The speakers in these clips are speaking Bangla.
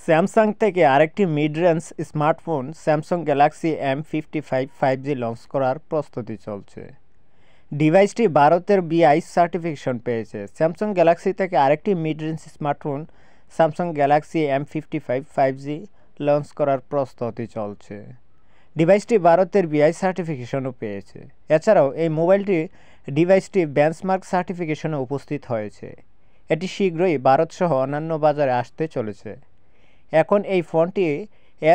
স্যামসাং থেকে আরেকটি mid range smartphone Samsung Galaxy M55 5G launch করার প্রস্তুতি চলছে। ডিভাইসটি ভারতের BIS সার্টিফিকেশন পেয়েছে। স্যামসাং গ্যালাক্সি থেকে আরেকটি mid range smartphone Samsung Galaxy M55 5G launch করার প্রস্তুতি চলছে। ডিভাইসটি ভারতের BIS সার্টিফিকেশনও পেয়েছে। এছাড়াও এই ডিভাইসটি বেঞ্চমার্ক সার্টিফিকেশনে উপস্থিত হয়েছে। এটি শীঘ্রই ভারতসহ অন্যান্য বাজারে আসতে চলেছে। এখন এই ফোনটি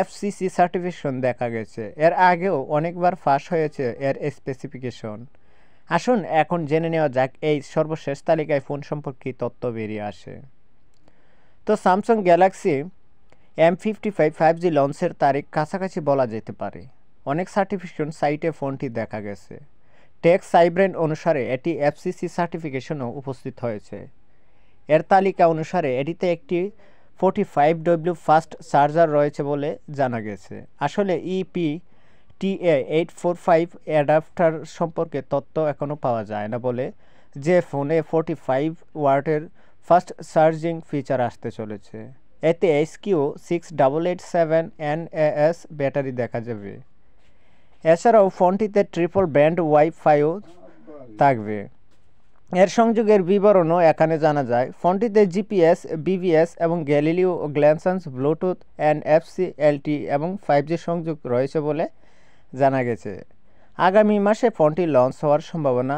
FCC সার্টিফিকেশন দেখা গেছে। এর আগেও অনেকবার ফাঁস হয়েছে এর স্পেসিফিকেশন। আসুন এখন জেনে নেওয়া যাক এই সর্বশেষ তালিকায় ফোন সম্পর্কে তথ্য বেরিয়ে আসে। তো স্যামসাং গ্যালাক্সি M55 5G লঞ্চের তারিখ কাছাকাছি বলা যেতে পারে। অনেক সার্টিফিকেশন সাইটে ফোনটি দেখা গেছে। টেক সাইব্রেন অনুসারে এটি FCC সার্টিফিকেশনও উপস্থিত হয়েছে। এর তালিকা অনুসারে এটিতে একটি 45W ফাস্ট চার্জার রয়েছে বলে জানা গেছে। আসলে EPTA845 অ্যাডাপ্টার সম্পর্কে তথ্য এখনও পাওয়া যায় না বলে যে ফোনে 45 ওয়াটের ফাস্ট চার্জিং ফিচার আসতে চলেছে। এতে SQ6887 NAS ব্যাটারি দেখা যাবে। এছাড়াও ফোনটিতে ট্রিপল ব্যান্ড ওয়াইফাইও থাকবে। এর সংযোগের বিবরণও এখানে জানা যায়। ফোনটিতে GPS, BBS এবং গ্যালিলিও ও গ্ল্যান্সান্স ব্লুটুথ NFC LTE এবং 5G সংযোগ রয়েছে বলে জানা গেছে। আগামী মাসে ফোনটি লঞ্চ হওয়ার সম্ভাবনা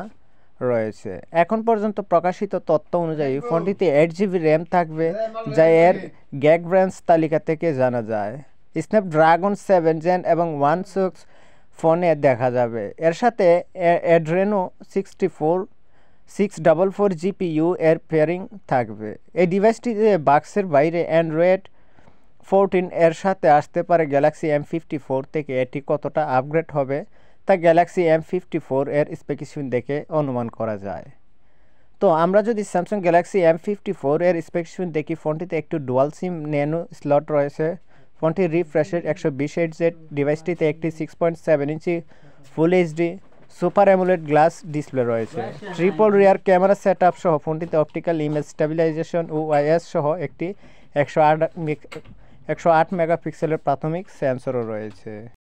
রয়েছে। এখন পর্যন্ত প্রকাশিত তথ্য অনুযায়ী ফোনটিতে 8GB র্যাম থাকবে, যা এর গ্যাগব্রান্স তালিকা থেকে জানা যায়। স্ন্যাপড্রাগন 7 Gen এবং 1 ফোনে দেখা যাবে। এর সাথে অ্যাড্রেনো 644 GPU এর পেয়ারিং থাকবে। এই ডিভাইসটিতে বাক্সের বাইরে অ্যান্ড্রয়েড 14 এর সাথে আসতে পারে গ্যালাক্সি M54 থেকে। এটি কতটা আপগ্রেড হবে তা গ্যালাক্সি M54 এর স্পেসিফিকেশন দেখে অনুমান করা যায়। তো আমরা যদি স্যামসাং গ্যালাক্সি M54 এর স্পেসিফিকেশন দেখি, ফোনটিতে একটু ডুয়াল সিম ন্যানো স্লট রয়েছে। ফোনটির রিফ্রেশ রেট 120 Hz। ডিভাইসটিতে একটি 6.7 ইঞ্চি ফুল HD super AMOLED glass display রয়েছে। ট্রিপল রিয়ার ক্যামেরা সেটআপ সহ ফোনটিতে অপটিক্যাল ইমেজ স্টেবিলাইজেশন ও OIS সহ একটি 108 মেগাপিক্সেলের প্রাথমিক সেন্সরও রয়েছে।